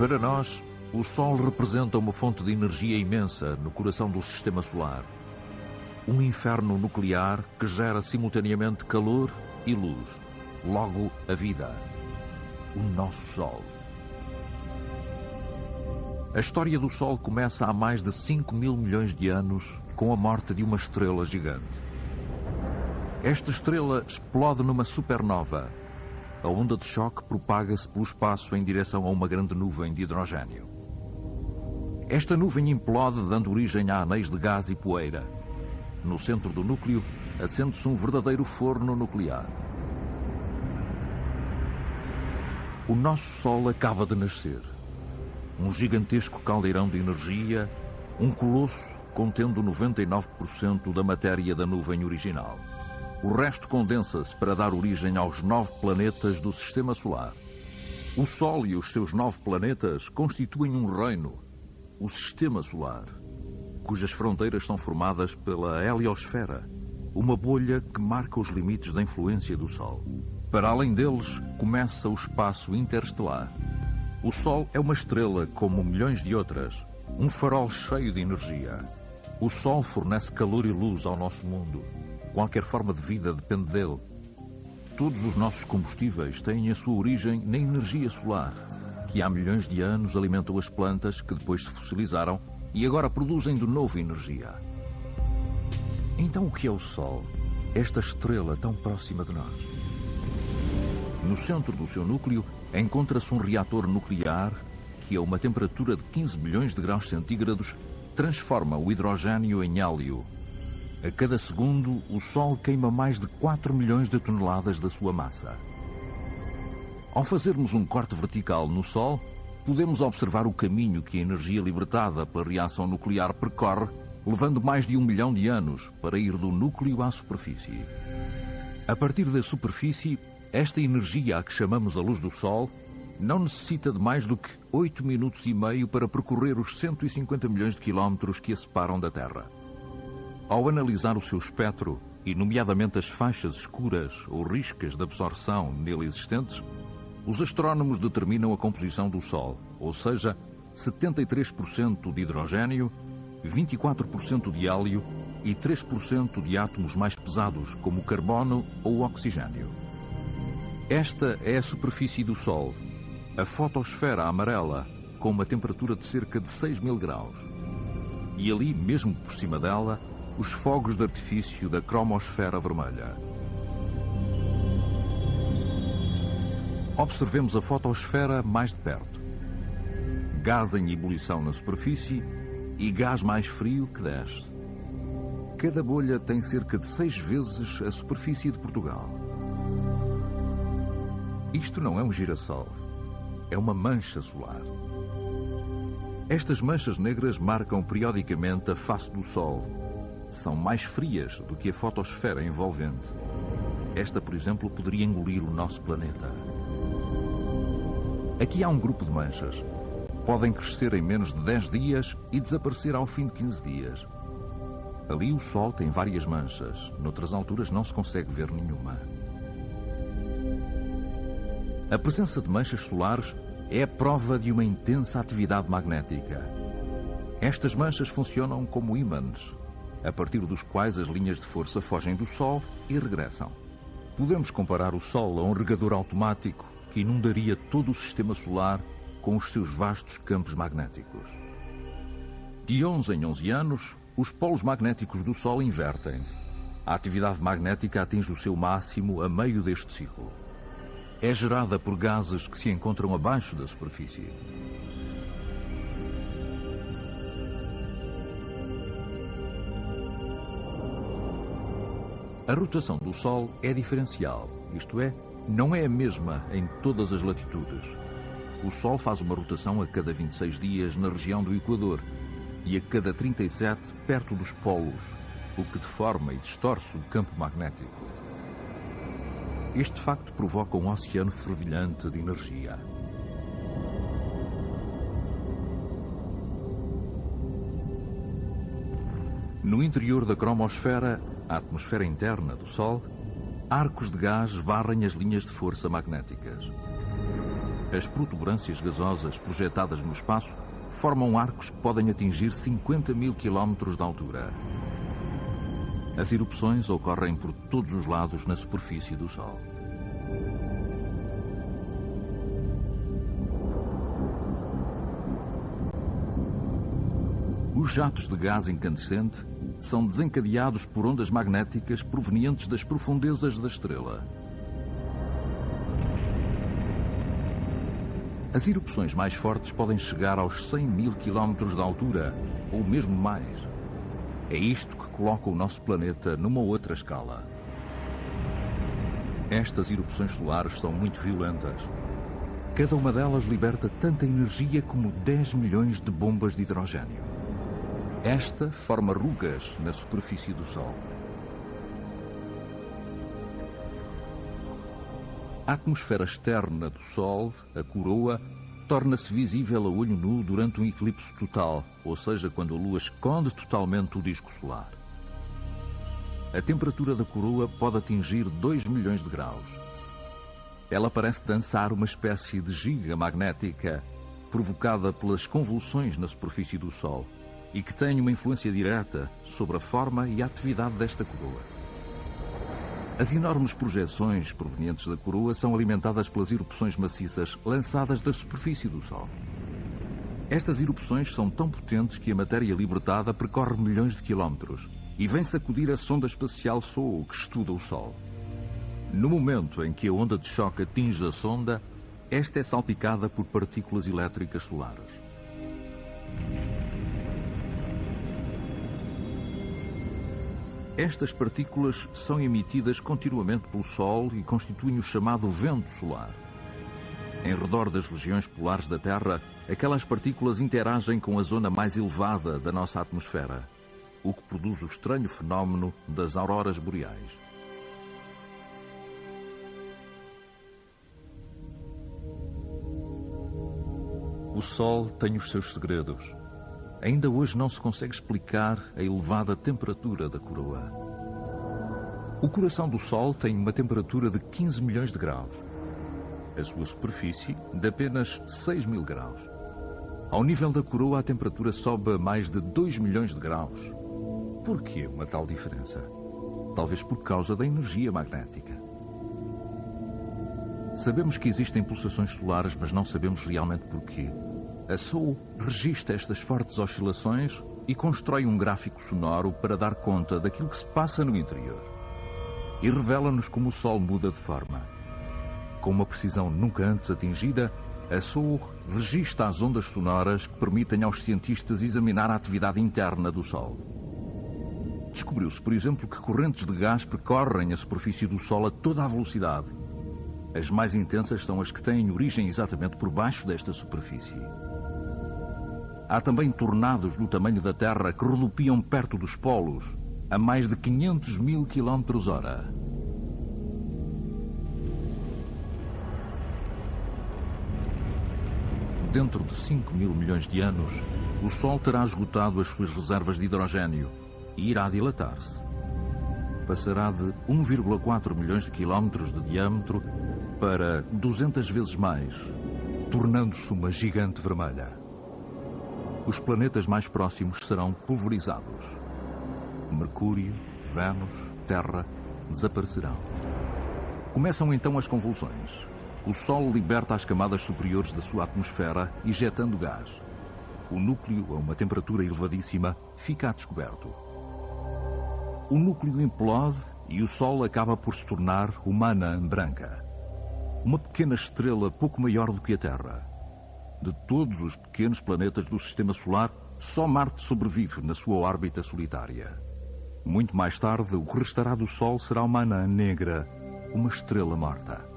Para nós, o Sol representa uma fonte de energia imensa no coração do Sistema Solar. Um inferno nuclear que gera simultaneamente calor e luz. Logo, a vida. O nosso Sol. A história do Sol começa há mais de 5 mil milhões de anos com a morte de uma estrela gigante. Esta estrela explode numa supernova. A onda de choque propaga-se pelo espaço em direção a uma grande nuvem de hidrogênio. Esta nuvem implode, dando origem a anéis de gás e poeira. No centro do núcleo, acende-se um verdadeiro forno nuclear. O nosso Sol acaba de nascer. Um gigantesco caldeirão de energia, um colosso contendo 99% da matéria da nuvem original. O resto condensa-se para dar origem aos 9 planetas do Sistema Solar. O Sol e os seus 9 planetas constituem um reino, o Sistema Solar, cujas fronteiras são formadas pela heliosfera, uma bolha que marca os limites da influência do Sol. Para além deles, começa o espaço interestelar. O Sol é uma estrela como milhões de outras, um farol cheio de energia. O Sol fornece calor e luz ao nosso mundo. Qualquer forma de vida depende dele. Todos os nossos combustíveis têm a sua origem na energia solar, que há milhões de anos alimentou as plantas que depois se fossilizaram e agora produzem de novo energia. Então o que é o Sol? Esta estrela tão próxima de nós. No centro do seu núcleo encontra-se um reator nuclear que, a uma temperatura de 15 bilhões de graus centígrados, transforma o hidrogênio em hélio. A cada segundo, o Sol queima mais de 4 milhões de toneladas da sua massa. Ao fazermos um corte vertical no Sol, podemos observar o caminho que a energia libertada pela reação nuclear percorre, levando mais de 1 milhão de anos para ir do núcleo à superfície. A partir da superfície, esta energia a que chamamos a luz do Sol não necessita de mais do que 8 minutos e meio para percorrer os 150 milhões de quilómetros que a separam da Terra. Ao analisar o seu espectro, e nomeadamente as faixas escuras ou riscas de absorção nele existentes, os astrónomos determinam a composição do Sol, ou seja, 73% de hidrogênio, 24% de hélio e 3% de átomos mais pesados, como o carbono ou o oxigênio. Esta é a superfície do Sol, a fotosfera amarela, com uma temperatura de cerca de 6.000 graus. E ali, mesmo por cima dela, os fogos de artifício da cromosfera vermelha. Observemos a fotosfera mais de perto. Gás em ebulição na superfície e gás mais frio que desce. Cada bolha tem cerca de 6 vezes a superfície de Portugal. Isto não é um girassol, é uma mancha solar. Estas manchas negras marcam periodicamente a face do Sol. São mais frias do que a fotosfera envolvente. Esta, por exemplo, poderia engolir o nosso planeta. Aqui há um grupo de manchas. Podem crescer em menos de 10 dias e desaparecer ao fim de 15 dias. Ali o Sol tem várias manchas. Noutras alturas não se consegue ver nenhuma. A presença de manchas solares é a prova de uma intensa atividade magnética. Estas manchas funcionam como ímãs, a partir dos quais as linhas de força fogem do Sol e regressam. Podemos comparar o Sol a um regador automático que inundaria todo o Sistema Solar com os seus vastos campos magnéticos. De 11 em 11 anos, os polos magnéticos do Sol invertem-se. A atividade magnética atinge o seu máximo a meio deste ciclo. É gerada por gases que se encontram abaixo da superfície. A rotação do Sol é diferencial, isto é, não é a mesma em todas as latitudes. O Sol faz uma rotação a cada 26 dias na região do Equador e a cada 37 perto dos polos, o que deforma e distorce o campo magnético. Este facto provoca um oceano fervilhante de energia. No interior da cromosfera, a atmosfera interna do Sol, arcos de gás varrem as linhas de força magnéticas. As protuberâncias gasosas projetadas no espaço formam arcos que podem atingir 50 mil quilómetros de altura. As erupções ocorrem por todos os lados na superfície do Sol. Os jatos de gás incandescente são desencadeados por ondas magnéticas provenientes das profundezas da estrela. As erupções mais fortes podem chegar aos 100 mil quilómetros de altura, ou mesmo mais. É isto que coloca o nosso planeta numa outra escala. Estas erupções solares são muito violentas. Cada uma delas liberta tanta energia como 10 milhões de bombas de hidrogênio. Esta forma rugas na superfície do Sol. A atmosfera externa do Sol, a coroa, torna-se visível a olho nu durante um eclipse total, ou seja, quando a Lua esconde totalmente o disco solar. A temperatura da coroa pode atingir 2 milhões de graus. Ela parece dançar uma espécie de giga magnética provocada pelas convulsões na superfície do Sol e que tem uma influência direta sobre a forma e a atividade desta coroa. As enormes projeções provenientes da coroa são alimentadas pelas erupções maciças lançadas da superfície do Sol. Estas erupções são tão potentes que a matéria libertada percorre milhões de quilómetros e vem sacudir a sonda espacial SOHO que estuda o Sol. No momento em que a onda de choque atinge a sonda, esta é salpicada por partículas elétricas solares. Estas partículas são emitidas continuamente pelo Sol e constituem o chamado vento solar. Em redor das regiões polares da Terra, aquelas partículas interagem com a zona mais elevada da nossa atmosfera, o que produz o estranho fenómeno das auroras boreais. O Sol tem os seus segredos. Ainda hoje não se consegue explicar a elevada temperatura da coroa. O coração do Sol tem uma temperatura de 15 milhões de graus. A sua superfície de apenas 6 mil graus. Ao nível da coroa, a temperatura sobe a mais de 2 milhões de graus. Por que uma tal diferença? Talvez por causa da energia magnética. Sabemos que existem pulsações solares, mas não sabemos realmente porquê. A SOHO registra estas fortes oscilações e constrói um gráfico sonoro para dar conta daquilo que se passa no interior. E revela-nos como o Sol muda de forma. Com uma precisão nunca antes atingida, a SOHO registra as ondas sonoras que permitem aos cientistas examinar a atividade interna do Sol. Descobriu-se, por exemplo, que correntes de gás percorrem a superfície do Sol a toda a velocidade. As mais intensas são as que têm origem exatamente por baixo desta superfície. Há também tornados do tamanho da Terra que rodopiam perto dos polos, a mais de 500 mil km/h. Dentro de 5 mil milhões de anos, o Sol terá esgotado as suas reservas de hidrogênio e irá dilatar-se. Passará de 1,4 milhões de quilómetros de diâmetro para 200 vezes mais, tornando-se uma gigante vermelha. Os planetas mais próximos serão pulverizados. Mercúrio, Vênus, Terra desaparecerão. Começam então as convulsões. O Sol liberta as camadas superiores da sua atmosfera, injetando gás. O núcleo, a uma temperatura elevadíssima, fica a descoberto. O núcleo implode e o Sol acaba por se tornar uma anã branca. Uma pequena estrela pouco maior do que a Terra. De todos os pequenos planetas do Sistema Solar, só Marte sobrevive na sua órbita solitária. Muito mais tarde, o que restará do Sol será uma anã negra, uma estrela morta.